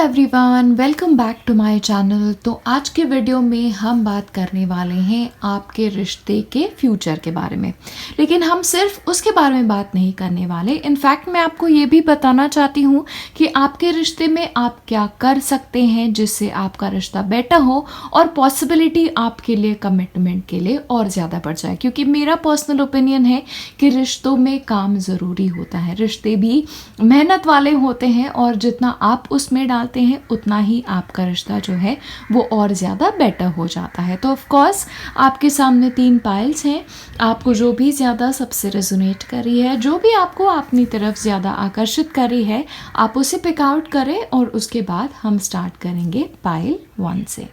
Everyone, welcome back to my channel. तो आज के वीडियो में हम बात करने वाले हैं आपके रिश्ते के फ्यूचर के बारे में। लेकिन हम सिर्फ उसके बारे में बात नहीं करने वाले। इनफैक्ट मैं आपको ये भी बताना चाहती हूँ कि आपके रिश्ते में आप क्या कर सकते हैं जिससे आपका रिश्ता बेटर हो और पॉसिबिलिटी आपके लिए कमिटमेंट के लिए और ज़्यादा बढ़ जाए। क्योंकि मेरा पर्सनल ओपिनियन है कि रिश्तों में काम ज़रूरी होता है। रिश्ते भी मेहनत वाले होते हैं और जितना आप उसमें डालते हैं उतना ही आपका रिश्ता जो है वो और ज़्यादा बेटर हो जाता है। तो ऑफ कोर्स आपके सामने 3 पाइल्स हैं। आपको जो भी ज़्यादा सबसे रेजोनेट कर रही है, जो भी आपको अपनी तरफ ज़्यादा आकर्षित कर रही है, आप उसे पिक आउट करें और उसके बाद हम स्टार्ट करेंगे पाइल 1 से।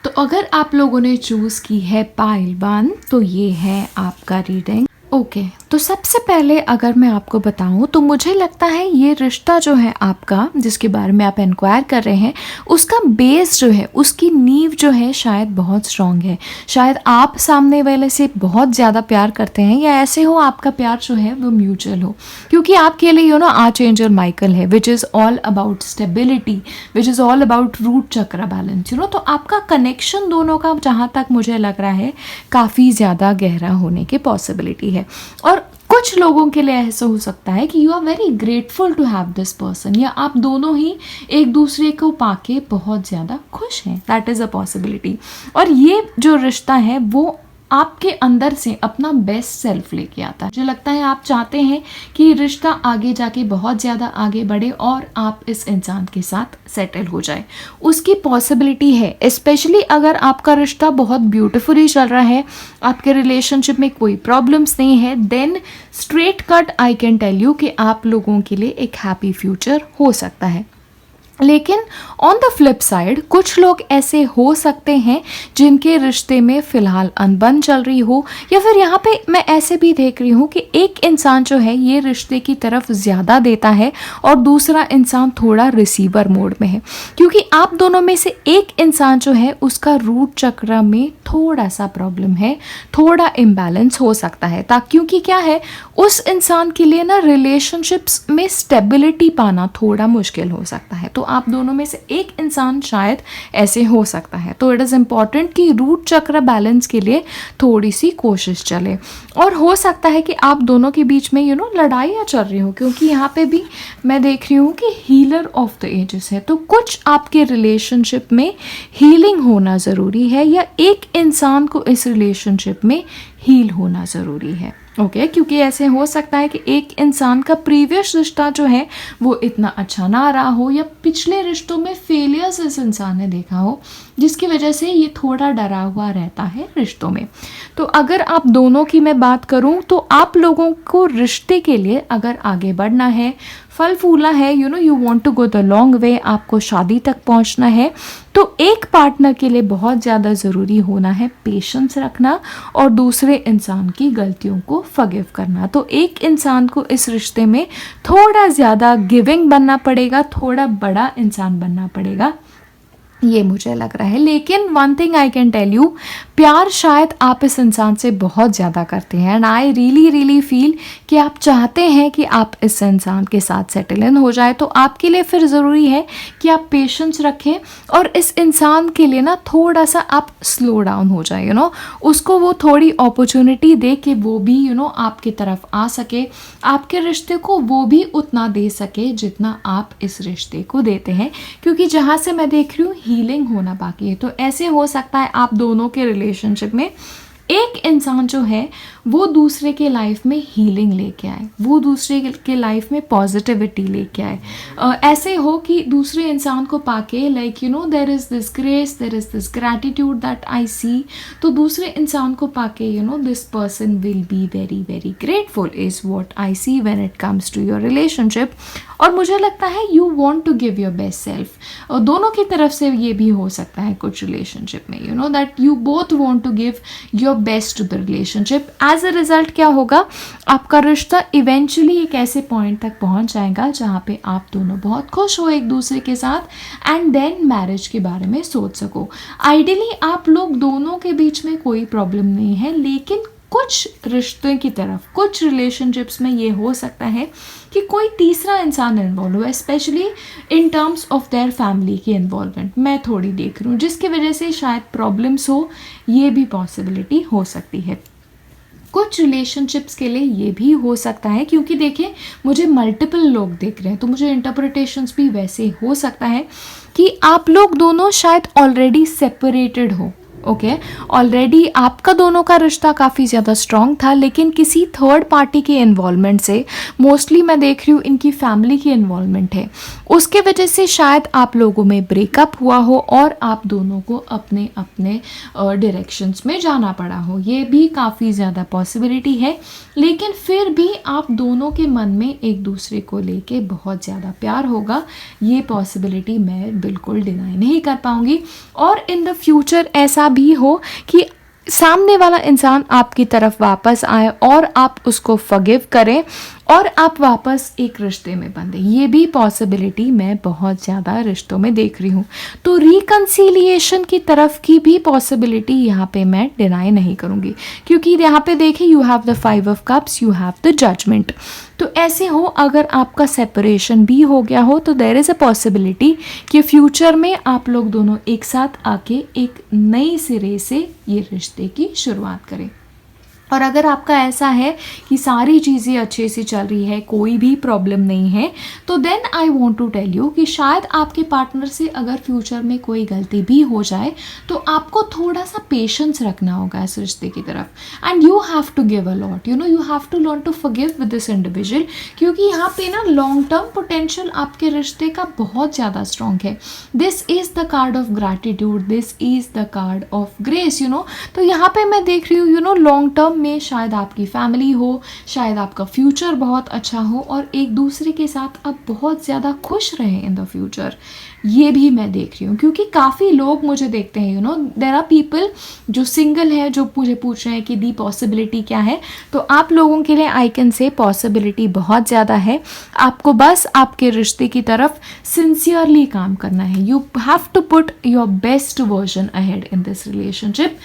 तो अगर आप लोगों ने चूज़ की है पाइल 1 तो ये है आपका रीडिंग। ओके, तो सबसे पहले अगर मैं आपको बताऊं तो मुझे लगता है ये रिश्ता जो है आपका, जिसके बारे में आप इंक्वायर कर रहे हैं, उसका बेस जो है, उसकी नींव जो है शायद बहुत स्ट्रांग है। शायद आप सामने वाले से बहुत ज़्यादा प्यार करते हैं या ऐसे हो आपका प्यार जो है वो म्यूचुअल हो। क्योंकि आपके लिए आर्चएंजल माइकल है, which is all about stability, which is all about root chakra balance. तो आपका कनेक्शन दोनों का जहाँ तक मुझे लग रहा है काफ़ी ज़्यादा गहरा होने की पॉसिबिलिटी है। और कुछ लोगों के लिए ऐसा हो सकता है कि you are very grateful to have this person, या आप दोनों ही एक दूसरे को पाके बहुत ज़्यादा खुश हैं। That is a possibility. और ये जो रिश्ता है वो आपके अंदर से अपना बेस्ट सेल्फ लेके आता है। मुझे लगता है आप चाहते हैं कि रिश्ता आगे जाके बहुत ज़्यादा आगे बढ़े और आप इस इंसान के साथ सेटल हो जाए, उसकी पॉसिबिलिटी है। स्पेशली अगर आपका रिश्ता बहुत ब्यूटीफुली चल रहा है, आपके रिलेशनशिप में कोई प्रॉब्लम्स नहीं है, then straight cut I can tell you कि आप लोगों के लिए एक हैप्पी फ्यूचर हो सकता है। लेकिन ऑन द फ्लिप साइड कुछ लोग ऐसे हो सकते हैं जिनके रिश्ते में फ़िलहाल अनबन चल रही हो, या फिर यहाँ पे मैं ऐसे भी देख रही हूँ कि एक इंसान जो है ये रिश्ते की तरफ ज़्यादा देता है और दूसरा इंसान थोड़ा रिसीवर मोड में है। क्योंकि आप दोनों में से एक इंसान जो है उसका रूट चक्र में थोड़ा सा प्रॉब्लम है, थोड़ा इम्बैलेंस हो सकता है। क्योंकि क्या है, उस इंसान के लिए ना रिलेशनशिप्स में स्टेबिलिटी पाना थोड़ा मुश्किल हो सकता है। तो आप दोनों में से एक इंसान शायद ऐसे हो सकता है। तो इट इज़ इम्पॉर्टेंट कि रूट चक्र बैलेंस के लिए थोड़ी सी कोशिश चले। और हो सकता है कि आप दोनों के बीच में लड़ाइयाँ चल रही हो, क्योंकि यहाँ पे भी मैं देख रही हूँ कि हीलर ऑफ द एजेस है। तो कुछ आपके रिलेशनशिप में हीलिंग होना ज़रूरी है, या एक इंसान को इस रिलेशनशिप में हील होना ज़रूरी है। ओके, क्योंकि ऐसे हो सकता है कि एक इंसान का प्रीवियस रिश्ता जो है वो इतना अच्छा ना रहा हो, या पिछले रिश्तों में फेलियर्स इस इंसान ने देखा हो, जिसकी वजह से ये थोड़ा डरा हुआ रहता है रिश्तों में। तो अगर आप दोनों की मैं बात करूं तो आप लोगों को रिश्ते के लिए अगर आगे बढ़ना है, फल फूला है, you want to go the long way, आपको शादी तक पहुंचना है, तो एक पार्टनर के लिए बहुत ज़्यादा ज़रूरी होना है पेशेंस रखना और दूसरे इंसान की गलतियों को फॉरगिव करना। तो एक इंसान को इस रिश्ते में थोड़ा ज़्यादा गिविंग बनना पड़ेगा, थोड़ा बड़ा इंसान बनना पड़ेगा, ये मुझे लग रहा है। लेकिन one thing I can tell you, प्यार शायद आप इस इंसान से बहुत ज़्यादा करते हैं, एंड आई रियली फील कि आप चाहते हैं कि आप इस इंसान के साथ सेटल इन हो जाए। तो आपके लिए फिर ज़रूरी है कि आप पेशेंस रखें और इस इंसान के लिए ना थोड़ा सा आप स्लो डाउन हो जाए, उसको वो थोड़ी अपॉर्चुनिटी दे कि वो भी आपकी तरफ आ सके, आपके रिश्ते को वो भी उतना दे सके जितना आप इस रिश्ते को देते हैं। क्योंकि जहाँ से मैं देख रही हूँ हीलिंग होना बाकी है। तो ऐसे हो सकता है आप दोनों के रिलेशनशिप में एक इंसान जो है वो दूसरे के लाइफ में हीलिंग लेके आए, वो दूसरे के लाइफ में पॉजिटिविटी लेके आए। ऐसे हो कि दूसरे इंसान को पाके there is this grace, there is this gratitude that I see. तो दूसरे इंसान को पाके this person will be very very grateful is what I see when it comes to your relationship. और मुझे लगता है you want to give your best self. दोनों की तरफ से ये भी हो सकता है कुछ रिलेशनशिप में, that you both want to give your best to the relationship. As a result क्या होगा, आपका रिश्ता इवेंचुअली एक ऐसे पॉइंट तक पहुंच जाएगा जहाँ पे आप दोनों बहुत खुश हो एक दूसरे के साथ, एंड देन मैरिज के बारे में सोच सको। आइडियली आप लोग दोनों के बीच में कोई प्रॉब्लम नहीं है, लेकिन कुछ रिश्ते की तरफ, कुछ रिलेशनशिप्स में ये हो सकता है कि कोई तीसरा इंसान इन्वॉल्व हो, specially in terms of their family की इन्वॉल्वमेंट मैं थोड़ी देख रही हूँ, जिसकी वजह से शायद प्रॉब्लम्स हो, ये भी पॉसिबिलिटी हो सकती है। कुछ रिलेशनशिप्स के लिए ये भी हो सकता है, क्योंकि देखिए मुझे मल्टीपल लोग देख रहे हैं, तो मुझे इंटरप्रिटेशंस भी वैसे हो सकता है कि आप लोग दोनों शायद ऑलरेडी सेपरेटेड हो। ओके, ऑलरेडी आपका दोनों का रिश्ता काफ़ी ज़्यादा स्ट्रॉन्ग था, लेकिन किसी थर्ड पार्टी के इन्वॉल्वमेंट से, मोस्टली मैं देख रही हूँ इनकी फैमिली की इन्वॉल्वमेंट है, उसके वजह से शायद आप लोगों में ब्रेकअप हुआ हो और आप दोनों को अपने अपने डायरेक्शंस में जाना पड़ा हो। ये भी काफ़ी ज़्यादा पॉसिबिलिटी है, लेकिन फिर भी आप दोनों के मन में एक दूसरे को लेके बहुत ज़्यादा प्यार होगा, ये पॉसिबिलिटी मैं बिल्कुल डिनाई नहीं कर पाऊँगी। और इन द फ्यूचर ऐसा भी हो कि सामने वाला इंसान आपकी तरफ वापस आए और आप उसको फॉरगिव करें और आप वापस एक रिश्ते में बंधे, ये भी पॉसिबिलिटी मैं बहुत ज़्यादा रिश्तों में देख रही हूँ। तो रिकन्सिलिएशन की तरफ की भी पॉसिबिलिटी यहाँ पे मैं डिनाई नहीं करूँगी, क्योंकि यहाँ पे देखिए you have the 5 of cups, you have the judgement. तो ऐसे हो, अगर आपका सेपरेशन भी हो गया हो तो देयर इज़ अ पॉसिबिलिटी कि फ्यूचर में आप लोग दोनों एक साथ आके एक नई सिरे से ये रिश्ते की शुरुआत करें। और अगर आपका ऐसा है कि सारी चीज़ें अच्छे से चल रही है, कोई भी प्रॉब्लम नहीं है, तो then I want to tell you कि शायद आपके पार्टनर से अगर फ्यूचर में कोई गलती भी हो जाए तो आपको थोड़ा सा पेशेंस रखना होगा इस रिश्ते की तरफ, and you have to give a lot, you know, you have to learn to forgive with this individual, क्योंकि यहाँ पे ना लॉन्ग टर्म पोटेंशियल आपके रिश्ते का बहुत ज़्यादा स्ट्रॉन्ग है। This is the card of gratitude, this is the card of grace, you know. तो यहाँ पे मैं देख रही हूँ, यू नो, लॉन्ग टर्म में शायद आपकी फैमिली हो, शायद आपका फ्यूचर बहुत अच्छा हो और एक दूसरे के साथ आप बहुत ज़्यादा खुश रहें इन द फ्यूचर, ये भी मैं देख रही हूँ। क्योंकि काफ़ी लोग मुझे देखते हैं, you know, there are people जो सिंगल है, जो मुझे पूछ रहे हैं कि दी पॉसिबिलिटी क्या है। तो आप लोगों के लिए आई कैन से पॉसिबिलिटी बहुत ज़्यादा है। आपको बस आपके रिश्ते की तरफ सिंसियरली काम करना है। You have to put your best version ahead in this relationship.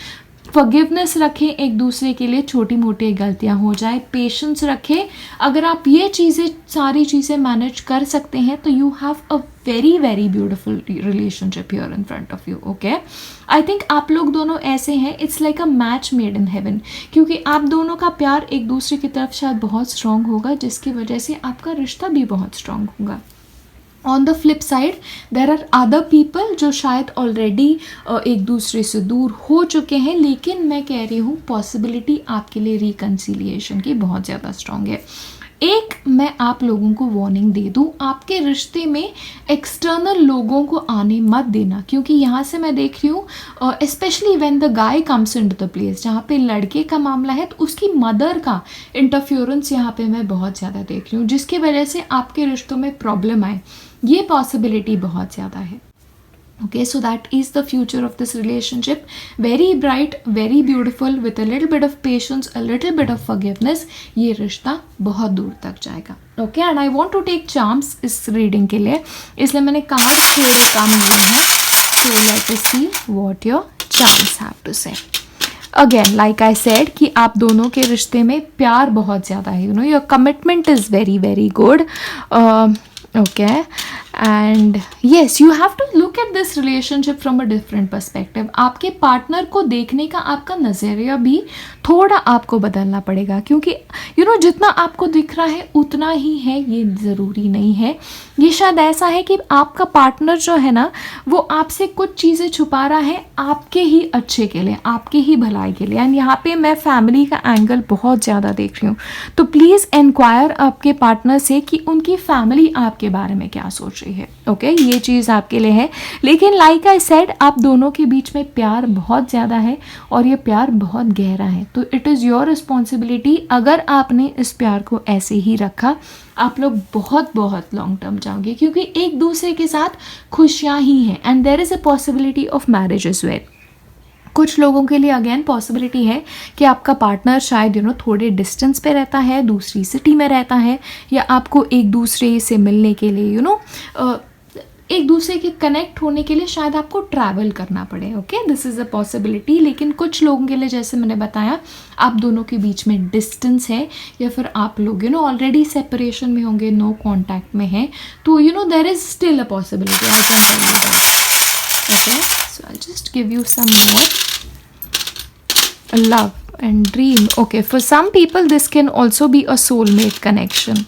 Forgiveness रखें एक दूसरे के लिए, छोटी मोटी गलतियां हो जाए, पेशेंस रखें। अगर आप ये चीज़ें, सारी चीज़ें मैनेज कर सकते हैं तो you have a very very beautiful relationship here in front of you. Okay, I think आप लोग दोनों ऐसे हैं, it's like a match made in heaven, क्योंकि आप दोनों का प्यार एक दूसरे की तरफ शायद बहुत स्ट्रांग होगा, जिसकी वजह से आपका रिश्ता भी बहुत स्ट्रांग होगा। On the flip side there are other people जो शायद ऑलरेडी एक दूसरे से दूर हो चुके हैं, लेकिन मैं कह रही हूँ पॉसिबिलिटी आपके लिए रिकन्सिलिएशन की बहुत ज़्यादा स्ट्रांग है। एक मैं आप लोगों को वार्निंग दे दूं, आपके रिश्ते में एक्सटर्नल लोगों को आने मत देना, क्योंकि यहाँ से मैं देख रही हूँ specially when the guy comes into the place, जहाँ पे लड़के का मामला है तो उसकी मदर का इंटरफ्योरेंस यहाँ पे मैं बहुत ज़्यादा देख रही हूँ, जिसकी वजह से आपके रिश्तों में प्रॉब्लम आए, ये पॉसिबिलिटी बहुत ज़्यादा है। Okay, so that is the future of this relationship. Very bright, very beautiful, with a little bit of patience, a little bit of forgiveness. ये रिश्ता बहुत दूर तक जाएगा. Okay, and I want to take charms इस reading के लिए, इसलिए मैंने cards थोड़े कम लिए हैं. So let us see what your charms have to say. Again, like I said कि आप दोनों के रिश्ते में प्यार बहुत ज़्यादा है. You know, your commitment is very very good. Okay, and yes, you have to look at this relationship from a different perspective. आपके पार्टनर को देखने का आपका नज़रिया भी थोड़ा आपको बदलना पड़ेगा, क्योंकि you know, जितना आपको दिख रहा है उतना ही है, ये ज़रूरी नहीं है। ये शायद ऐसा है कि आपका पार्टनर जो है ना, वो आपसे कुछ चीज़ें छुपा रहा है आपके ही अच्छे के लिए, आपके ही भलाई के लिए। एंड यहाँ पे मैं फैमिली का एंगल बहुत ज़्यादा देख रही हूँ, तो प्लीज़ इंक्वायर आपके पार्टनर से कि उनकी फैमिली आपके बारे में क्या सोच रही है। ओके, ये चीज़ आपके लिए है। लेकिन लाइक आई सेड, आप दोनों के बीच में प्यार बहुत ज़्यादा है और ये प्यार बहुत गहरा है, तो इट इज़ योर रिस्पॉन्सिबिलिटी। अगर आपने इस प्यार को ऐसे ही रखा, आप लोग बहुत बहुत लॉन्ग टर्म जाओगे, क्योंकि एक दूसरे के साथ खुशियाँ ही हैं। And there is a possibility of marriage as well. कुछ लोगों के लिए अगेन पॉसिबिलिटी है कि आपका पार्टनर शायद यू नो थोड़े डिस्टेंस पे रहता है, दूसरी सिटी में रहता है, या आपको एक दूसरे से मिलने के लिए यू नो एक दूसरे के कनेक्ट होने के लिए शायद आपको ट्रैवल करना पड़े. Okay, this is a possibility. लेकिन कुछ लोगों के लिए, जैसे मैंने बताया, आप दोनों के बीच में डिस्टेंस है, या फिर आप लोग ऑलरेडी सेपरेशन में होंगे, नो कॉन्टैक्ट में है, तो there is still a possibility. I can tell you that. Okay, so I just give you some more. Love and dream. Okay, for some people this can also be a soulmate connection.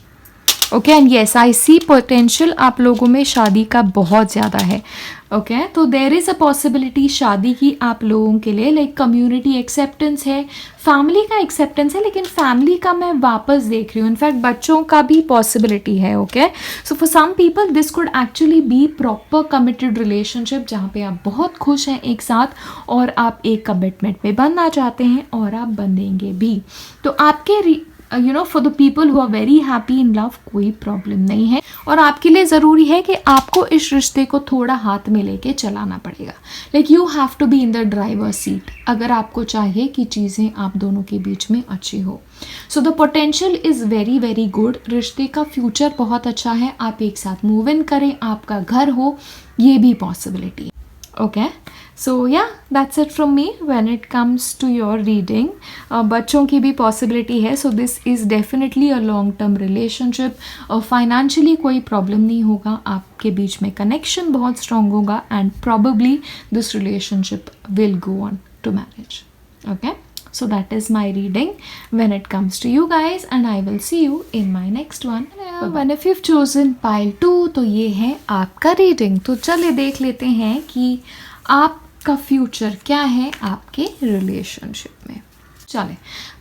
Okay, and yes I see potential आप लोगों में शादी का बहुत ज़्यादा है. Okay, तो there is a possibility शादी की आप लोगों के लिए. लाइक कम्युनिटी एक्सेप्टेंस है, फैमिली का एक्सेप्टेंस है, लेकिन फैमिली का मैं वापस देख रही हूँ. इनफैक्ट बच्चों का भी पॉसिबिलिटी है. Okay, so for some people this could actually be proper committed relationship, जहाँ पे आप बहुत खुश हैं एक साथ और आप एक कमिटमेंट में बनना चाहते हैं और आप बंधेंगे भी. तो आपके for the people who are very happy in love कोई प्रॉब्लम नहीं है. और आपके लिए ज़रूरी है कि आपको इस रिश्ते को थोड़ा हाथ में लेके चलाना पड़ेगा. Like you have to be in the driver seat अगर आपको चाहिए कि चीज़ें आप दोनों के बीच में अच्छी हो. So the potential is very very good. रिश्ते का फ्यूचर बहुत अच्छा है. आप एक साथ मूव इन करें, आपका घर हो, ये भी पॉसिबिलिटी है. Okay, so yeah that's it from me when it comes to your reading. बच्चों की भी पॉसिबिलिटी है. So this is definitely a long term relationship. Financially कोई प्रॉब्लम नहीं होगा, आपके बीच में कनेक्शन बहुत स्ट्रॉन्ग होगा, and probably this relationship will go on to marriage. Okay, so that is my reading when it comes to you guys, and I will see you in my next one. When if you've chosen pile 2, तो ये है आपका reading. तो चलिए देख लेते हैं कि आपका फ्यूचर क्या है आपके रिलेशनशिप में. चले,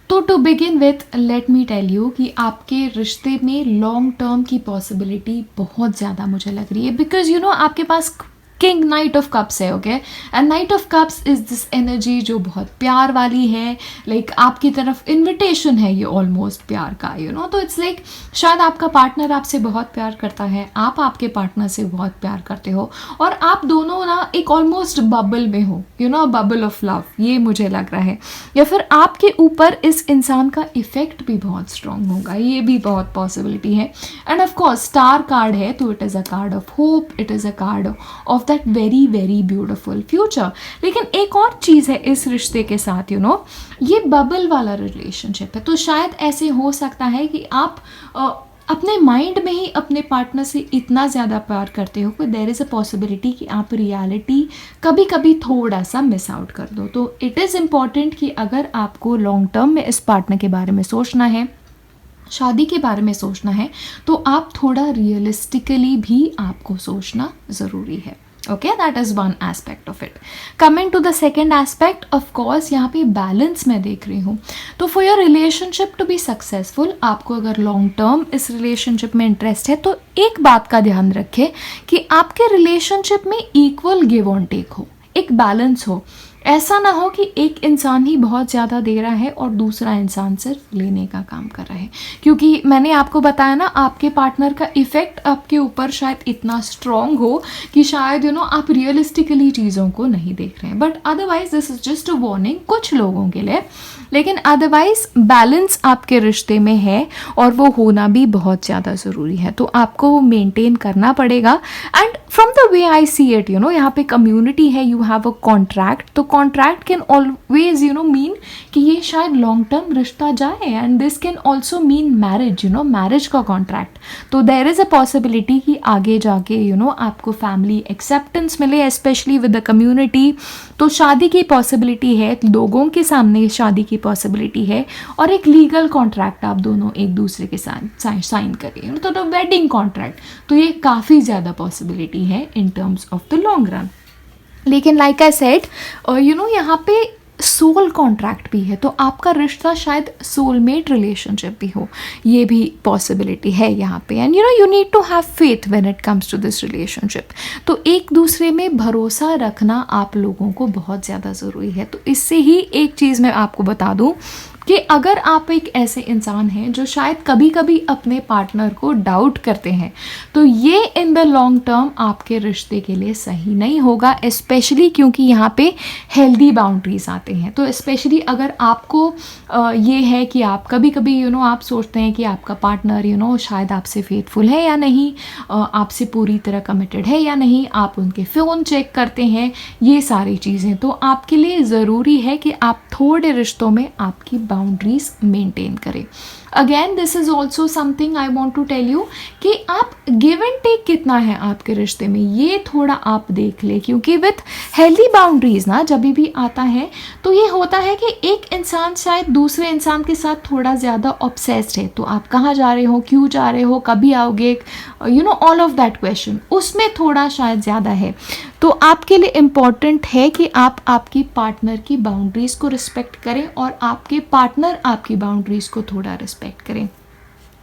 तो to begin with let me tell you कि आपके रिश्ते में लॉन्ग टर्म की पॉसिबिलिटी बहुत ज़्यादा मुझे लग रही है. बिकॉज आपके पास किंग नाइट ऑफ कप्स है. Okay, and night of cups is this energy जो बहुत प्यार वाली है. लाइक आपकी तरफ इनविटेशन है ये ऑलमोस्ट प्यार का. तो इट्स लाइक शायद आपका पार्टनर आपसे बहुत प्यार करता है, आप आपके पार्टनर से बहुत प्यार करते हो, और आप दोनों ना एक ऑलमोस्ट बबल में हो. बबल ऑफ लव, ये मुझे लग रहा है. या फिर आपके ऊपर इस इंसान का इफेक्ट भी बहुत स्ट्रांग होगा, ये भी बहुत पॉसिबिलिटी है. End of course star card है, तो it is a card of hope, it is a card of that very very beautiful future. लेकिन एक और चीज़ है इस रिश्ते के साथ, ये बबल वाला रिलेशनशिप है. तो शायद ऐसे हो सकता है कि आप अपने माइंड में ही अपने पार्टनर से इतना ज़्यादा प्यार करते हो कि देयर इज़ अ पॉसिबिलिटी कि आप रियलिटी कभी कभी थोड़ा सा मिस आउट कर दो. तो इट इज़ इम्पॉर्टेंट कि अगर आपको लॉन्ग टर्म में इस पार्टनर के बारे में सोचना है, शादी के बारे में सोचना है, तो आप थोड़ा रियलिस्टिकली भी आपको सोचना ज़रूरी है. Okay, that is one aspect of it. Coming to the second aspect, of course यहाँ पे बैलेंस मैं देख रही हूँ. तो for your relationship to be successful, आपको अगर लॉन्ग टर्म इस रिलेशनशिप में इंटरेस्ट है, तो एक बात का ध्यान रखें कि आपके रिलेशनशिप में इक्वल गिव ऑन टेक हो, एक बैलेंस हो. ऐसा ना हो कि एक इंसान ही बहुत ज़्यादा दे रहा है और दूसरा इंसान सिर्फ लेने का काम कर रहा है. क्योंकि मैंने आपको बताया ना, आपके पार्टनर का इफ़ेक्ट आपके ऊपर शायद इतना स्ट्रॉन्ग हो कि शायद आप रियलिस्टिकली चीज़ों को नहीं देख रहे हैं. But otherwise this is just a warning कुछ लोगों के लिए. लेकिन अदरवाइज बैलेंस आपके रिश्ते में है, और वो होना भी बहुत ज़्यादा ज़रूरी है. तो आपको वो मेंटेन करना पड़ेगा. And from the way I see it, यहाँ पे कम्युनिटी है, यू हैव अ कॉन्ट्रैक्ट. तो कॉन्ट्रैक्ट कैन ऑलवेज मीन कि ये शायद लॉन्ग टर्म रिश्ता जाए, and this can also mean marriage, marriage का कॉन्ट्रैक्ट. तो देयर इज़ अ पॉसिबिलिटी कि आगे जाके आपको फैमिली एक्सेप्टेंस मिले, स्पेशली विद द कम्युनिटी. तो शादी की पॉसिबिलिटी है, लोगों के सामने शादी की पॉसिबिलिटी है, और एक लीगल कॉन्ट्रैक्ट आप दोनों एक दूसरे के साथ साइन करें, तो वेडिंग कॉन्ट्रैक्ट. तो ये काफ़ी ज़्यादा पॉसिबिलिटी है इन terms of the long run. लेकिन लाइक आई सेड, यहाँ पे सोल कॉन्ट्रैक्ट भी है. तो आपका रिश्ता शायद सोलमेट रिलेशनशिप भी हो, ये भी पॉसिबिलिटी है यहाँ पे. And you need to have faith when it comes to this relationship. तो एक दूसरे में भरोसा रखना आप लोगों को बहुत ज़्यादा ज़रूरी है. तो इससे ही एक चीज़ मैं आपको बता दूँ कि अगर आप एक ऐसे इंसान हैं जो शायद कभी कभी अपने पार्टनर को डाउट करते हैं, तो ये इन द लॉन्ग टर्म आपके रिश्ते के लिए सही नहीं होगा, स्पेशली क्योंकि यहाँ पे हेल्दी बाउंड्रीज आते हैं। तो स्पेशली अगर आपको ये है कि आप कभी कभी आप सोचते हैं कि आपका पार्टनर शायद आपसे फेथफुल है या नहीं, आपसे पूरी तरह कमिटेड है या नहीं, आप उनके फ़ोन चेक करते हैं, ये सारी चीज़ें, तो आपके लिए ज़रूरी है कि आप थोड़े रिश्तों में आपकी बाउंड्रीज मेंटेन करें। Again this is also something I want to tell you कि आप गिव एंड टेक कितना है आपके रिश्ते में, ये थोड़ा आप देख ले, क्योंकि विथ हेल्दी बाउंड्रीज ना जब भी आता है तो ये होता है कि एक इंसान शायद दूसरे इंसान के साथ थोड़ा ज़्यादा ऑब्सेस्ड है, तो आप कहाँ जा रहे हो, क्यों जा रहे हो, कभी आओगे, ऑल ऑफ दैट क्वेश्चन उसमें थोड़ा शायद ज़्यादा है। तो आपके लिए इम्पॉर्टेंट है कि आप आपकी पार्टनर की बाउंड्रीज़ को रिस्पेक्ट करें और आपके पार्टनर आपकी बाउंड्रीज़ को थोड़ा रिस्पेक्ट करें,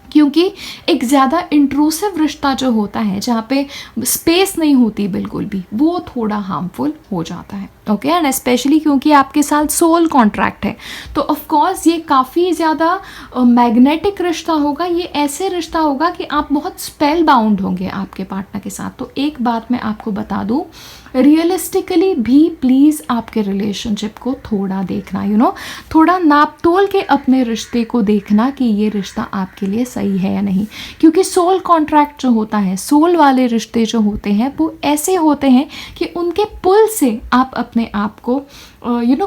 क्योंकि एक ज़्यादा इंट्रूसिव रिश्ता जो होता है जहाँ पे स्पेस नहीं होती बिल्कुल भी, वो थोड़ा हार्मफुल हो जाता है। ओके, एंड स्पेशली क्योंकि आपके साथ सोल कॉन्ट्रैक्ट है, तो ऑफ कोर्स ये काफ़ी ज़्यादा मैग्नेटिक रिश्ता होगा, ये ऐसे रिश्ता होगा कि आप बहुत स्पेल बाउंड होंगे आपके पार्टनर के साथ। तो एक बात मैं आपको बता दूँ, रियलिस्टिकली भी प्लीज़ आपके रिलेशनशिप को थोड़ा देखना, थोड़ा नाप तोल के अपने रिश्ते को देखना कि ये रिश्ता आपके लिए सही है या नहीं, क्योंकि सोल कॉन्ट्रैक्ट जो होता है, सोल वाले रिश्ते जो होते हैं वो ऐसे होते हैं कि उनके पुल से आप अपने आप को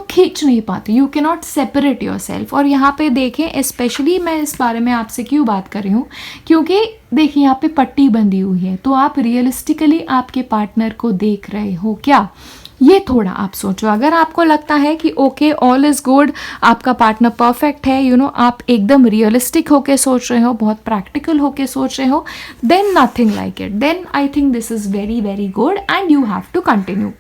खींच नहीं पाते, you can not separate your self. और यहाँ पे देखें, स्पेशली मैं इस बारे में आपसे क्यों बात कर रही हूँ, क्योंकि देखिए यहाँ पे पट्टी बंधी हुई है, तो आप रियलिस्टिकली आपके पार्टनर को देख रहे हो क्या, ये थोड़ा आप सोचो। अगर आपको लगता है कि ओके ऑल इज़ गुड, आपका पार्टनर परफेक्ट है, आप एकदम रियलिस्टिक होके सोच रहे हो, बहुत प्रैक्टिकल होके सोच रहे हो, then nothing like it, then I think this is very very good and you have to continue.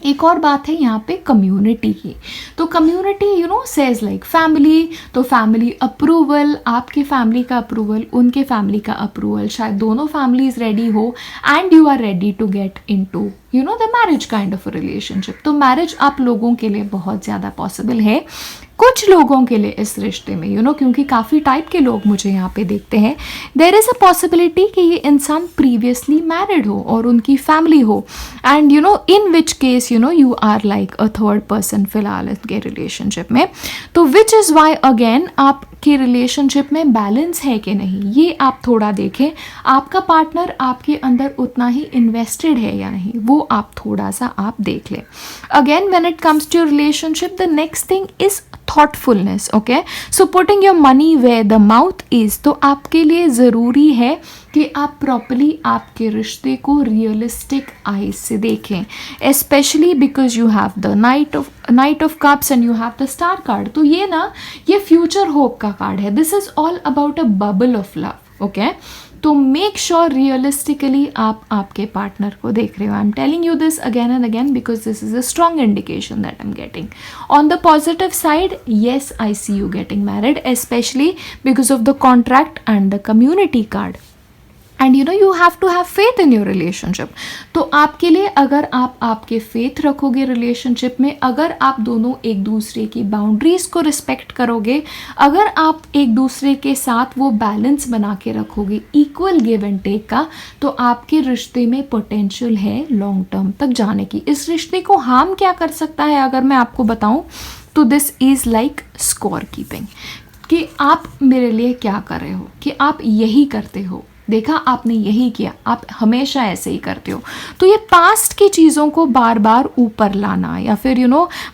एक और बात है यहाँ पे कम्युनिटी की, तो community says like family, so family approval, आपके फैमिली का अप्रूवल, उनके फैमिली का अप्रूवल, शायद दोनों फैमिलीज रेडी हो and you are ready to get into the marriage kind of a relationship. तो मैरिज आप लोगों के लिए बहुत ज़्यादा पॉसिबल है, कुछ लोगों के लिए इस रिश्ते में क्योंकि काफ़ी टाइप के लोग मुझे यहाँ पे देखते हैं, देयर इज़ अ पॉसिबिलिटी कि ये इंसान प्रीवियसली मैरिड हो और उनकी फैमिली हो, and in which case you are like a third person फिलहाल इनके रिलेशनशिप में। तो विच इज़ वाई अगेन आपके रिलेशनशिप में बैलेंस है कि नहीं, ये आप थोड़ा देखें, आपका पार्टनर आपके अंदर उतना ही इन्वेस्टेड है या नहीं, वो आप थोड़ा सा आप देख लें। Again when it comes to your relationship, the next thing is thoughtfulness, okay, so putting your money where the mouth is। तो आपके लिए ज़रूरी है कि आप प्रॉपरली आपके रिश्ते को रियलिस्टिक आइज से देखें, specially because you have the knight of cups and you have the star card. तो ये फ्यूचर होप का कार्ड है, this is all about a bubble of love. Okay, तो मेक श्योर रियलिस्टिकली आप आपके partner को देख रहे हो। I am telling you this again and again because this is a strong indication that I am getting. On the positive side, yes I C you getting married, specially because of the contract and the community card, and you have to have faith in your relationship. तो आपके लिए अगर आप आपके faith रखोगे relationship में, अगर आप दोनों एक दूसरे की बाउंड्रीज को रिस्पेक्ट करोगे, अगर आप एक दूसरे के साथ वो बैलेंस बना के रखोगे, इक्वल गिव एंड टेक का, तो आपके रिश्ते में पोटेंशियल है लॉन्ग टर्म तक जाने की। इस रिश्ते को हार्म क्या कर सकता है अगर मैं आपको बताऊं, तो this is like score keeping, कि आप मेरे लिए क्या कर रहे हो, कि आप यही करते हो, देखा आपने यही किया, आप हमेशा ऐसे ही करते हो। तो ये पास्ट की चीज़ों को बार बार ऊपर लाना या फिर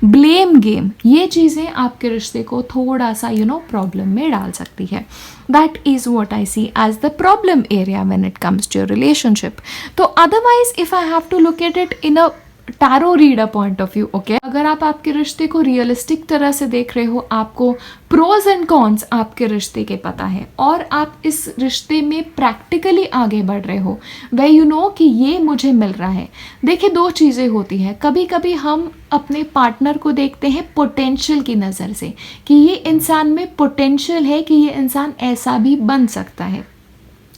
ब्लेम गेम, ये चीज़ें आपके रिश्ते को थोड़ा सा प्रॉब्लम में डाल सकती है। That is what I see as the problem area when it comes to your relationship. तो otherwise if I have to look at it in a tarot reader point of view, okay, अगर आप आपके रिश्ते को realistic तरह से देख रहे हो, आपको प्रोज एंड कॉन्स आपके रिश्ते के पता है, और आप इस रिश्ते में प्रैक्टिकली आगे बढ़ रहे हो, वे कि ये मुझे मिल रहा है। देखिए, दो चीज़ें होती हैं, कभी कभी हम अपने पार्टनर को देखते हैं पोटेंशियल की नज़र से, कि ये इंसान में पोटेंशियल है, कि ये इंसान ऐसा भी बन सकता है,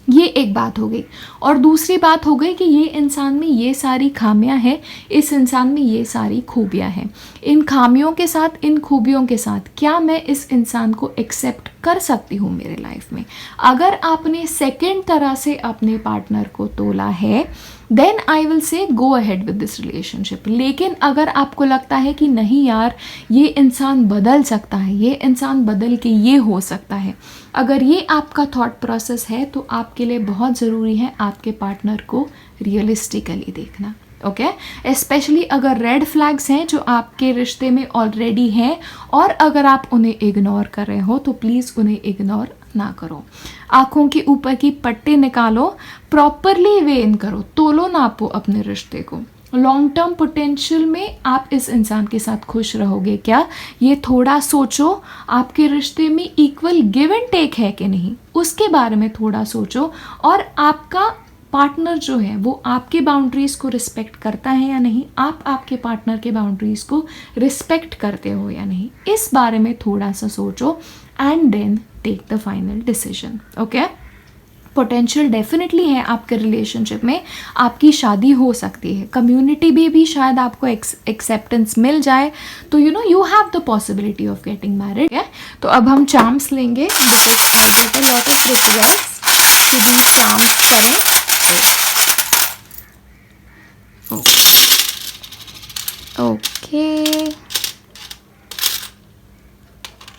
ये एक बात हो गई। और दूसरी बात हो गई कि ये इंसान में ये सारी खामियां हैं, इस इंसान में ये सारी खूबियां हैं। इन खामियों के साथ, इन खूबियों के साथ क्या मैं इस इंसान को एक्सेप्ट कर सकती हूँ मेरे लाइफ में? अगर आपने सेकंड तरह से अपने पार्टनर को तोला है, then I will say go ahead with this relationship. लेकिन अगर आपको लगता है कि नहीं यार, ये इंसान बदल सकता है, ये इंसान बदल के ये हो सकता है, अगर ये आपका थॉट प्रोसेस है तो आपके लिए बहुत ज़रूरी है आपके पार्टनर को रियलिस्टिकली देखना। ओके स्पेशली अगर रेड फ्लैग्स हैं जो आपके रिश्ते में ऑलरेडी हैं, और अगर आप उन्हें इग्नोर कर रहे हो तो प्लीज़ उन्हें इग्नोर ना करो। आंखों के ऊपर की पट्टी निकालो, प्रॉपरली वेन करो, तोलो नापो अपने रिश्ते को। लॉन्ग टर्म पोटेंशियल में आप इस इंसान के साथ खुश रहोगे क्या, ये थोड़ा सोचो। आपके रिश्ते में इक्वल गिव एंड टेक है कि नहीं, उसके बारे में थोड़ा सोचो। और आपका पार्टनर जो है वो आपके बाउंड्रीज़ को रिस्पेक्ट करता है या नहीं, आप आपके पार्टनर के बाउंड्रीज़ को रिस्पेक्ट करते हो या नहीं, इस बारे में थोड़ा सा सोचो and then take the final decision. Okay potential definitely है आपके रिलेशनशिप में, आपकी शादी हो सकती है, कम्युनिटी में भी शायद आपको एक्सेप्टेंस मिल जाए, तो you have the possibility of getting married है। तो अब हम चार्म्स लेंगे, get a lot of results to the charms करें। Okay.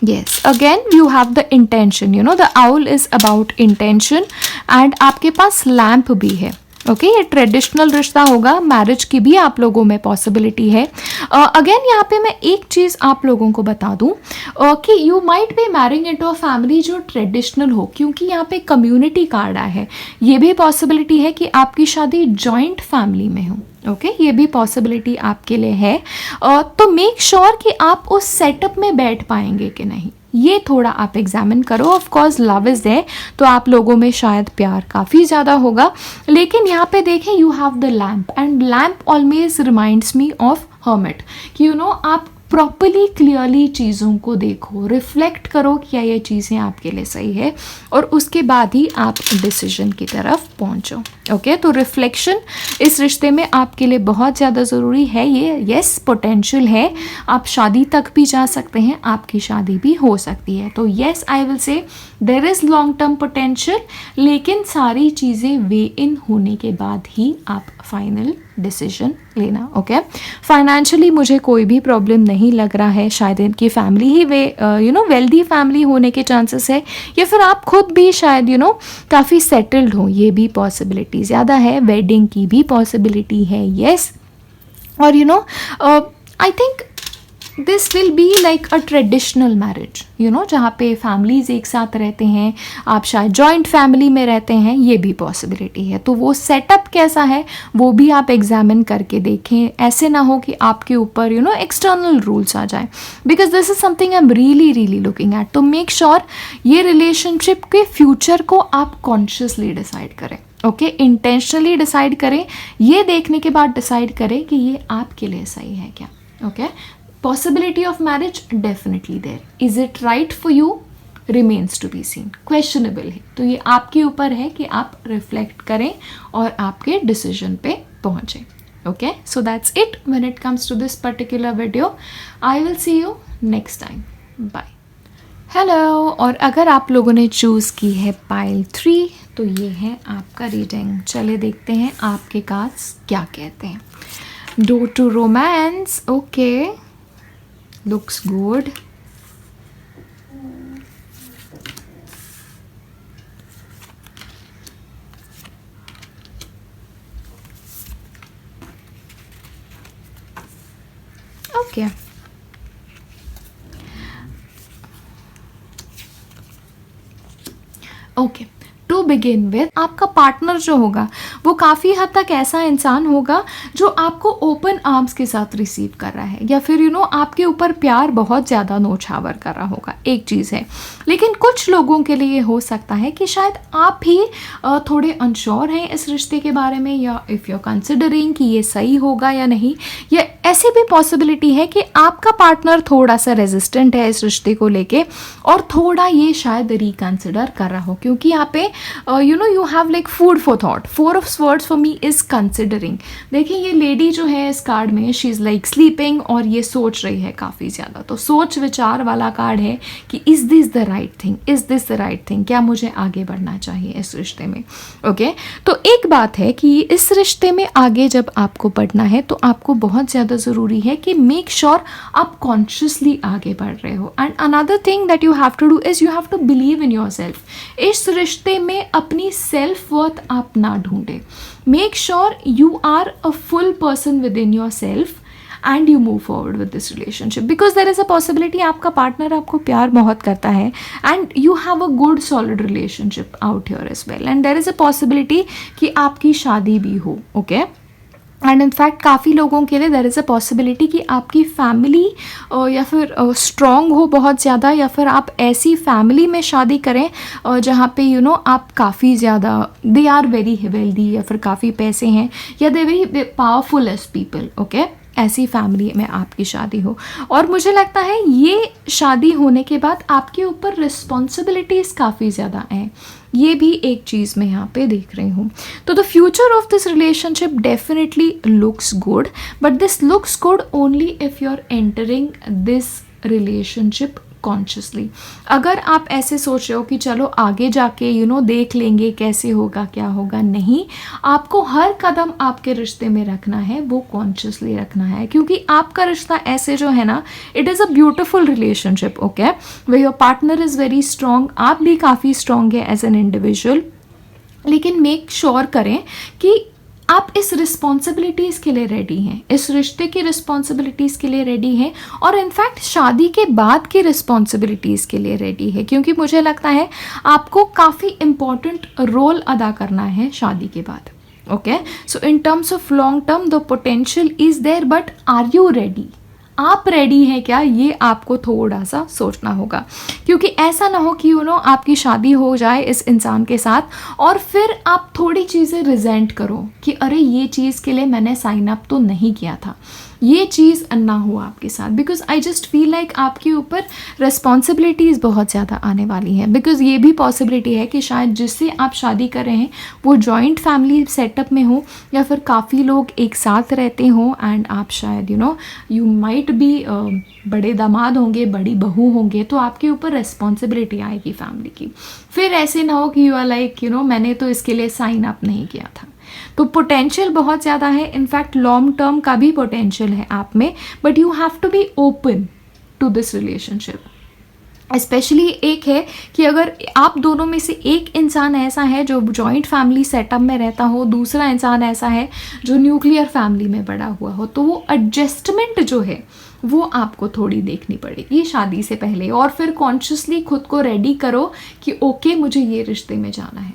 Yes, again you have the intention, the owl is about intention, and आपके पास लैम्प भी है। ओके ये ट्रेडिशनल रिश्ता होगा, मैरिज की भी आप लोगों में पॉसिबिलिटी है। अगेन यहाँ पे मैं एक चीज़ आप लोगों को बता दूँ कि you might be marrying into a family जो ट्रेडिशनल हो, क्योंकि यहाँ पे कम्युनिटी कार्ड आया है। ये भी पॉसिबिलिटी है कि आपकी शादी जॉइंट फैमिली में हो। ओके ये भी पॉसिबिलिटी आपके लिए है। तो मेक श्योर कि आप उस सेटअप में बैठ पाएंगे कि नहीं, ये थोड़ा आप एग्जामिन करो। Of course love is there, तो आप लोगों में शायद प्यार काफ़ी ज़्यादा होगा, लेकिन यहाँ पे देखें you have the lamp, and lamp always reminds me of hermit कि आप प्रॉपरली क्लियरली चीज़ों को देखो, रिफ्लेक्ट करो क्या ये चीज़ें आपके लिए सही है, और उसके बाद ही आप डिसीजन की तरफ पहुंचो। ओके तो रिफ्लेक्शन इस रिश्ते में आपके लिए बहुत ज़्यादा ज़रूरी है। ये यस पोटेंशियल है, आप शादी तक भी जा सकते हैं, आपकी शादी भी हो सकती है। तो yes I will say there is long term potential, लेकिन सारी चीज़ें वे इन होने के बाद ही आप फाइनल डिसीजन लेना। ओके फाइनेंशियली मुझे कोई भी प्रॉब्लम नहीं लग रहा है, शायद इनकी फैमिली ही वेल्दी फैमिली होने के चांसेस है, या फिर आप खुद भी शायद काफ़ी सेटल्ड हो, ये भी पॉसिबिलिटी ज़्यादा है। वेडिंग की भी पॉसिबिलिटी है यस। और आई think this will be like a traditional marriage, जहाँ पे फैमिलीज़ एक साथ रहते हैं, आप शायद जॉइंट फैमिली में रहते हैं, ये भी पॉसिबिलिटी है। तो वो सेटअप कैसा है वो भी आप एग्जामिन करके देखें, ऐसे ना हो कि आपके ऊपर एक्सटर्नल रूल्स आ जाए, because this is something I am really really looking at. तो मेक श्योर ये रिलेशनशिप के फ्यूचर को आप कॉन्शियसली डिसाइड करें। ओके इंटेंशनली डिसाइड करें, ये देखने के बाद डिसाइड करें कि ये आपके लिए सही है क्या। Okay possibility of marriage definitely there, is it right for you remains to be seen, questionable है। तो ये आपके ऊपर है कि आप रिफ्लेक्ट करें और आपके डिसीजन पे पहुंचे। Okay so that's it when it comes to this particular video. I will see you next time. Bye. Hello, और अगर आप लोगों ने चूज़ की है पाइल 3 तो ये है आपका रीडिंग। चलिए देखते हैं आपके कार्ड्स क्या कहते हैं। Door to romance, okay looks good. Okay. Okay. To begin with आपका पार्टनर जो होगा वो काफ़ी हद तक ऐसा इंसान होगा जो आपको ओपन आर्म्स के साथ रिसीव कर रहा है, या फिर आपके ऊपर प्यार बहुत ज़्यादा नौछावर कर रहा होगा, एक चीज़ है। लेकिन कुछ लोगों के लिए हो सकता है कि शायद आप ही थोड़े अनश्योर हैं इस रिश्ते के बारे में, या इफ़ यू कंसिडरिंग कि ये सही होगा या नहीं, या ऐसी भी पॉसिबिलिटी है कि आपका पार्टनर थोड़ा सा रेजिस्टेंट है इस रिश्ते को लेके, और थोड़ा ये शायद रिकंसिडर कर रहा हो, क्योंकि यहाँ पे you have like food for thought. 4 of swords for me is considering. देखिए ये लेडी जो है इस कार्ड में, शी इज़ लाइक स्लीपिंग और ये सोच रही है काफ़ी ज़्यादा. तो सोच विचार वाला कार्ड है कि is this the right thing, is this the right thing, क्या मुझे आगे बढ़ना चाहिए इस रिश्ते में. ओके तो एक बात है कि इस रिश्ते में आगे जब आपको बढ़ना है तो आपको बहुत ज़्यादा ज़रूरी है कि मेक श्योर आप कॉन्शियसली आगे बढ़ रहे हो. And another thing that you have to do is you have to believe in yourself. इस रिश्ते में अपनी सेल्फ वर्थ आप ना ढूंढें. Make sure you are a full person within yourself and you move forward with this relationship, because there is a possibility आपका partner आपको प्यार बहुत करता है and you have a good solid relationship out here as well, and there is a possibility कि आपकी शादी भी हो. ओके एंड इनफैक्ट काफ़ी लोगों के लिए देर इज़ अ पॉसिबिलिटी कि आपकी फैमिली या फिर स्ट्रॉन्ग हो बहुत ज़्यादा, या फिर आप ऐसी फैमिली में शादी करें जहाँ पे यू नो आप काफ़ी ज़्यादा दे आर वेरी वेल्दी, या फिर काफ़ी पैसे हैं, या they very powerful as people. Okay ऐसी फैमिली में आपकी शादी हो. और मुझे लगता है ये शादी होने के बाद आपके ऊपर रिस्पॉन्सिबिलिटीज़ काफ़ी ज़्यादा हैं. ये भी एक चीज़ मैं यहाँ पे देख रही हूँ. तो the future of this relationship definitely looks good, but this looks good only if you are entering this relationship consciously. अगर आप ऐसे सोच रहे हो कि चलो आगे जाके यू नो देख लेंगे कैसे होगा क्या होगा, नहीं, आपको हर कदम आपके रिश्ते में रखना है वो कॉन्शियसली रखना है, क्योंकि आपका रिश्ता ऐसे जो है ना, it is a beautiful relationship. Okay way your partner is very strong, आप भी काफ़ी स्ट्रॉन्ग है एज एन इंडिविजुअल, लेकिन मेक श्योर करें कि आप इस रिस्पॉन्सिबिलिटीज़ के लिए रेडी हैं, इस रिश्ते की रिस्पॉन्सिबिलिटीज़ के लिए रेडी हैं, और इनफैक्ट शादी के बाद की रिस्पॉन्सिबिलिटीज़ के लिए रेडी है, क्योंकि मुझे लगता है आपको काफ़ी इम्पॉर्टेंट रोल अदा करना है शादी के बाद. Okay so in terms of long term the potential is there, but are you ready? आप रेडी हैं क्या, ये आपको थोड़ा सा सोचना होगा. क्योंकि ऐसा ना हो कि यू नो आपकी शादी हो जाए इस इंसान के साथ और फिर आप थोड़ी चीज़ें रिजेंट करो कि अरे ये चीज़ के लिए मैंने साइन अप तो नहीं किया था. ये चीज़ ना हो आपके साथ, because I just feel like आपके ऊपर रिस्पॉन्सिबिलिटीज़ बहुत ज़्यादा आने वाली हैं. बिकॉज ये भी पॉसिबिलिटी है कि शायद जिससे आप शादी कर रहे हैं वो जॉइंट फैमिली सेटअप में हो, या फिर काफ़ी लोग एक साथ रहते हों, एंड आप शायद यू नो यू माइट भी बड़े दामाद होंगे, बड़ी बहू होंगे, तो आपके ऊपर रिस्पॉन्सिबिलिटी आएगी फैमिली की. फिर ऐसे ना हो कि you are like you know मैंने तो इसके लिए साइन अप नहीं किया था. तो पोटेंशियल बहुत ज़्यादा है, इनफैक्ट लॉन्ग टर्म का भी पोटेंशियल है आप में, but you have to be open to this relationship. Specially एक है कि अगर आप दोनों में से एक इंसान ऐसा है जो जॉइंट फैमिली सेटअप में रहता हो, दूसरा इंसान ऐसा है जो न्यूक्लियर फैमिली में बड़ा हुआ हो, तो वो एडजस्टमेंट जो है वो आपको थोड़ी देखनी पड़ेगी शादी से पहले. और फिर कॉन्शियसली खुद को रेडी करो कि ओके मुझे ये रिश्ते में जाना है.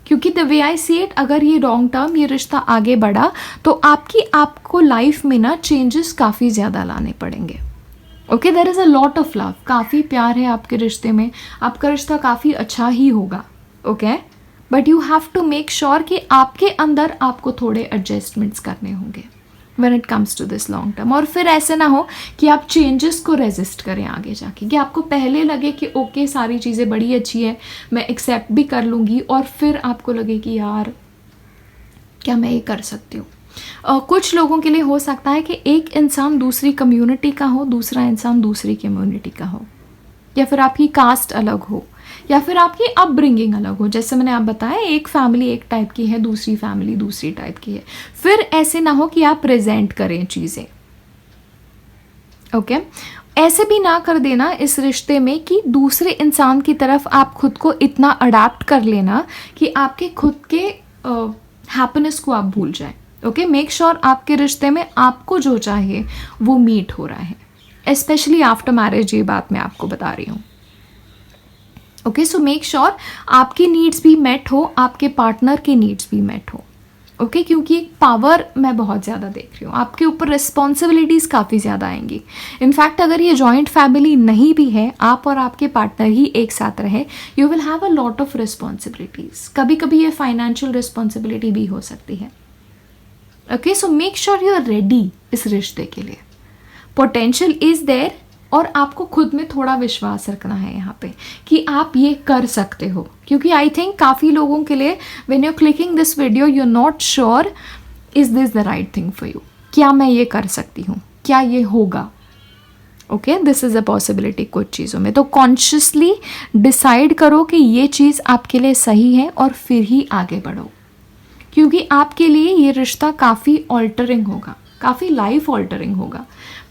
क्योंकि the way I see it, अगर ये लॉन्ग टर्म ये रिश्ता आगे बढ़ा तो आपको लाइफ में ना चेंजेस काफ़ी ज़्यादा लाने पड़ेंगे. Okay there is a lot of love, काफ़ी प्यार है आपके रिश्ते में, आपका रिश्ता काफ़ी अच्छा ही होगा. Okay but you have to make sure कि आपके अंदर आपको थोड़े एडजस्टमेंट्स करने होंगे when it comes to this long term. और फिर ऐसे ना हो कि आप चेंजेस को रेजिस्ट करें आगे जाके, कि आपको पहले लगे कि ओके सारी चीज़ें बड़ी अच्छी है, मैं एक्सेप्ट भी कर लूँगी, और फिर आपको लगे कि यार क्या मैं ये कर सकती हूँ. कुछ लोगों के लिए हो सकता है कि एक इंसान दूसरी कम्युनिटी का हो, दूसरा इंसान दूसरी कम्युनिटी का हो, या फिर आपकी कास्ट अलग हो, या फिर आपकी अपब्रिंगिंग अलग हो. जैसे मैंने आप बताया एक फैमिली एक टाइप की है, दूसरी फैमिली दूसरी टाइप की है. फिर ऐसे ना हो कि आप प्रेजेंट करें चीज़ें. ओके ऐसे भी ना कर देना इस रिश्ते में कि दूसरे इंसान की तरफ आप खुद को इतना अडाप्ट कर लेना कि आपके खुद के हैप्पीनेस को आप भूल जाएं. ओके मेक श्योर आपके रिश्ते में आपको जो चाहिए वो मीट हो रहा है, स्पेशली आफ्टर मैरिज, ये बात मैं आपको बता रही हूँ. ओके सो मेक श्योर आपकी नीड्स भी मेट हो, आपके पार्टनर की नीड्स भी मेट हो. ओके क्योंकि पावर मैं बहुत ज़्यादा देख रही हूँ, आपके ऊपर रिस्पॉन्सिबिलिटीज़ काफ़ी ज़्यादा आएंगी. इनफैक्ट अगर ये जॉइंट फैमिली नहीं भी है, आप और आपके पार्टनर ही एक साथ रहे, you will have a lot of responsibilities. कभी कभी ये फाइनेंशियल रिस्पॉन्सिबिलिटी भी हो सकती है. Okay so make sure you are ready इस रिश्ते के लिए. पोटेंशियल इज़ देयर, और आपको खुद में थोड़ा विश्वास रखना है यहाँ पे कि आप ये कर सकते हो, क्योंकि आई थिंक काफ़ी लोगों के लिए when you clicking this video you are not sure is this the right thing for you, क्या मैं ये कर सकती हूँ, क्या ये होगा। Okay, this is a possibility कुछ चीज़ों में। तो कॉन्शियसली डिसाइड करो कि ये चीज़ आपके लिए सही है और फिर ही आगे बढ़ो, क्योंकि आपके लिए ये रिश्ता काफ़ी ऑल्टरिंग होगा, काफ़ी लाइफ ऑल्टरिंग होगा।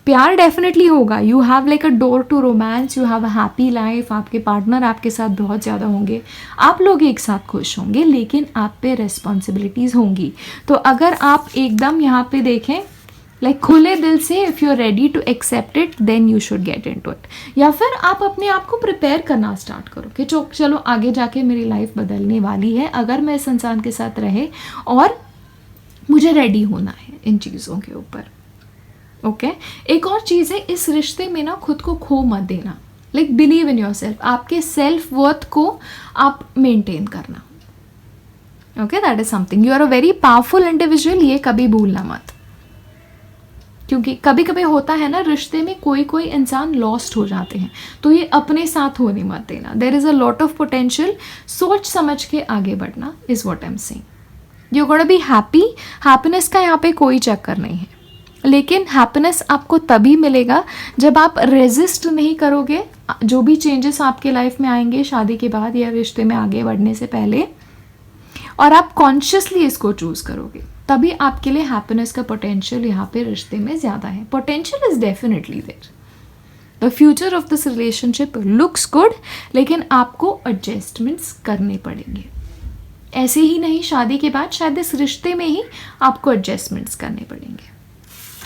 प्यार डेफिनेटली होगा, you have like a door to romance, you have a happy life, आपके पार्टनर आपके साथ बहुत ज़्यादा होंगे, आप लोग एक साथ खुश होंगे, लेकिन आप पे रिस्पॉन्सिबिलिटीज़ होंगी। तो अगर आप एकदम यहाँ पे देखें लाइक खुले दिल से, if you are ready to accept it then you should get into it. या फिर आप अपने आप को प्रिपेयर करना स्टार्ट करो कि चलो आगे जाके मेरी लाइफ बदलने वाली है अगर मैं इस इंसान के साथ रहे, और मुझे रेडी होना है इन चीज़ों के ऊपर। ओके, एक और चीज़ है, इस रिश्ते में ना खुद को खो मत देना, like believe in yourself, आपके सेल्फ वर्थ को आप मेंटेन करना। Okay, that is something, you are a very powerful individual, ये कभी भूलना मत। क्योंकि कभी कभी होता है ना रिश्ते में कोई इंसान लॉस्ट हो जाते हैं, तो ये अपने साथ होने मत देना। There is a lot of potential, सोच समझ के आगे बढ़ना is what I am saying. You gonna be happy, happiness का यहाँ पे कोई चक्कर नहीं है, लेकिन हैप्पीनेस आपको तभी मिलेगा जब आप रेजिस्ट नहीं करोगे जो भी चेंजेस आपके लाइफ में आएंगे शादी के बाद या रिश्ते में आगे बढ़ने से पहले, और आप कॉन्शियसली इसको चूज करोगे, तभी आपके लिए हैप्पीनेस का पोटेंशियल यहाँ पे रिश्ते में ज़्यादा है। Potential is definitely there, the future of this relationship looks good, लेकिन आपको एडजस्टमेंट्स करने पड़ेंगे। ऐसे ही नहीं, शादी के बाद शायद इस रिश्ते में ही आपको एडजस्टमेंट्स करने पड़ेंगे।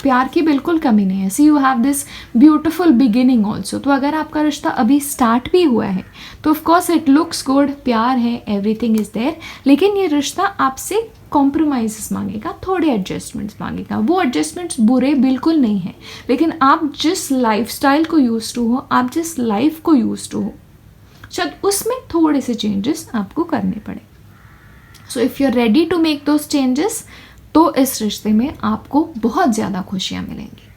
प्यार की बिल्कुल कमी नहीं है। See you have this beautiful beginning also. तो अगर आपका रिश्ता अभी स्टार्ट भी हुआ है तो ऑफकोर्स इट लुक्स गुड, प्यार है, एवरीथिंग इज देयर, लेकिन ये रिश्ता आपसे कॉम्प्रोमाइज़ मांगेगा, थोड़े एडजस्टमेंट्स मांगेगा। वो एडजस्टमेंट्स बुरे बिल्कुल नहीं हैं, लेकिन आप जिस लाइफस्टाइल को यूज टू हो, आप जिस लाइफ को यूज टू हो, शायद उसमें थोड़े से चेंजेस आपको करने पड़े। So if you are ready to make those changes, तो इस रिश्ते में आपको बहुत ज़्यादा खुशियाँ मिलेंगी,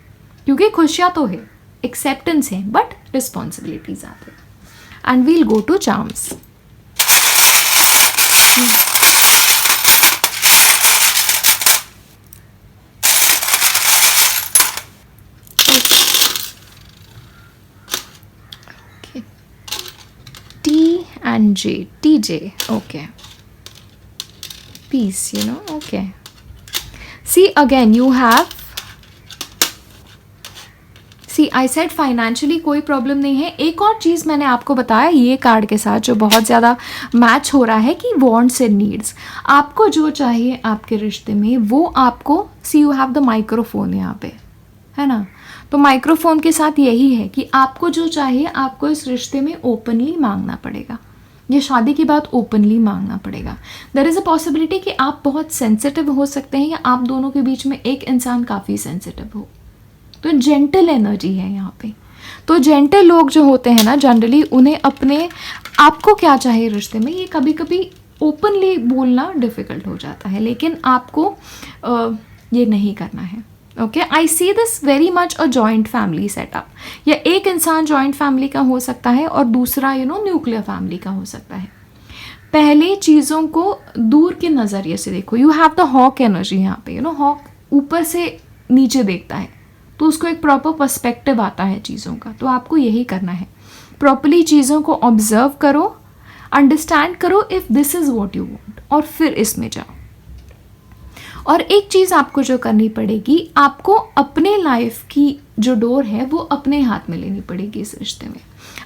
क्योंकि खुशियाँ तो है, एक्सेप्टेंस है, बट रिस्पॉन्सिबिलिटीज आते हैं। And we'll go to charms. T and J, TJ, okay. Peace, you know, okay. See, again, you have, see, I said financially कोई प्रॉब्लम नहीं है। एक और चीज़ मैंने आपको बताया ये कार्ड के साथ जो बहुत ज़्यादा मैच हो रहा है कि wants and needs, आपको जो चाहिए आपके रिश्ते में वो आपको, see you have the microphone यहाँ पे, है ना, तो माइक्रोफोन के साथ यही है कि आपको जो चाहिए आपको इस रिश्ते में ओपनली मांगना पड़ेगा, ये शादी के बाद ओपनली मांगना पड़ेगा। देयर इज़ अ पॉसिबिलिटी कि आप बहुत सेंसिटिव हो सकते हैं, या आप दोनों के बीच में एक इंसान काफ़ी सेंसिटिव हो, तो जेंटल एनर्जी है यहाँ पे। तो जेंटल लोग जो होते हैं ना जनरली, उन्हें अपने आपको क्या चाहिए रिश्ते में ये कभी कभी ओपनली बोलना डिफ़िकल्ट हो जाता है, लेकिन आपको ये नहीं करना है। Okay, I see this very much a joint family setup, या एक इंसान जॉइंट फैमिली का हो सकता है और दूसरा न्यूक्लियर फैमिली का हो सकता है। पहले चीज़ों को दूर के नज़रिए से देखो। You have the hawk energy यहाँ पे, हॉक ऊपर से नीचे देखता है, तो उसको एक प्रॉपर पर्सपेक्टिव आता है चीज़ों का। तो आपको यही करना है, प्रॉपरली चीज़ों को ऑब्जर्व करो, अंडरस्टैंड करो if this is what you want, और फिर इसमें जाओ। और एक चीज़ आपको जो करनी पड़ेगी, आपको अपने लाइफ की जो डोर है वो अपने हाथ में लेनी पड़ेगी इस रिश्ते में।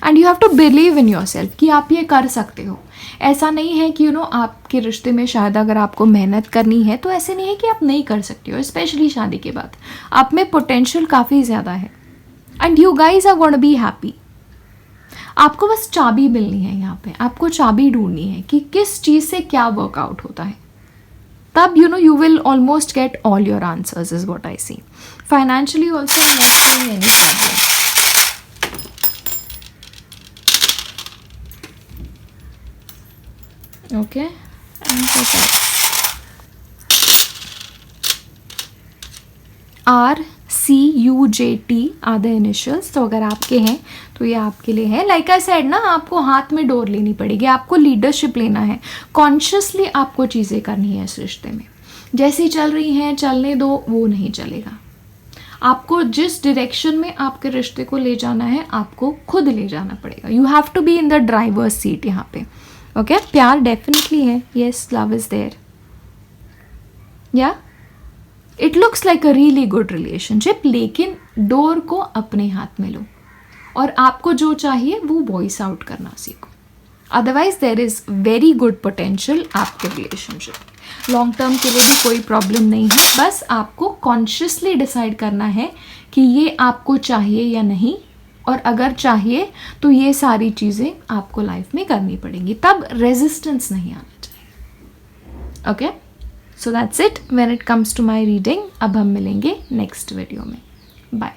And you have to believe in yourself कि आप ये कर सकते हो। ऐसा नहीं है कि आपके रिश्ते में शायद अगर आपको मेहनत करनी है तो ऐसे नहीं है कि आप नहीं कर सकते हो, स्पेशली शादी के बाद आप में पोटेंशियल काफ़ी ज़्यादा है, and you guys are gonna be happy. आपको बस चाबी मिलनी है यहाँ पे, आपको चाबी ढूंढनी है कि किस चीज़ से क्या वर्कआउट होता है, तब you will almost get all your answers is what I see. Financially also I'm not seeing any problem. Okay, and RCUJT are the initials. तो अगर आपके हैं तो ये आपके लिए है। लाइक आई सेड ना, आपको हाथ में डोर लेनी पड़ेगी, आपको लीडरशिप लेना है, कॉन्शियसली आपको चीज़ें करनी है इस रिश्ते में। जैसी चल रही हैं चलने दो, वो नहीं चलेगा। आपको जिस डायरेक्शन में आपके रिश्ते को ले जाना है आपको खुद ले जाना पड़ेगा। You have to be in the driver's seat यहाँ पे। ओके, प्यार डेफिनेटली है, येस, लव इज देयर, या it looks like a really good relationship, लेकिन डोर को अपने हाथ में लो और आपको जो चाहिए वो वॉइस आउट करना सीखो। Otherwise there is very good potential आपके रिलेशनशिप। लॉन्ग टर्म के लिए भी कोई प्रॉब्लम नहीं है, बस आपको कॉन्शियसली डिसाइड करना है कि ये आपको चाहिए या नहीं, और अगर चाहिए तो ये सारी चीज़ें आपको लाइफ में करनी पड़ेंगी, तब रेजिस्टेंस नहीं आना चाहिए। Okay, so that's it when it comes to my reading. अब हम मिलेंगे नेक्स्ट वीडियो में। बाय।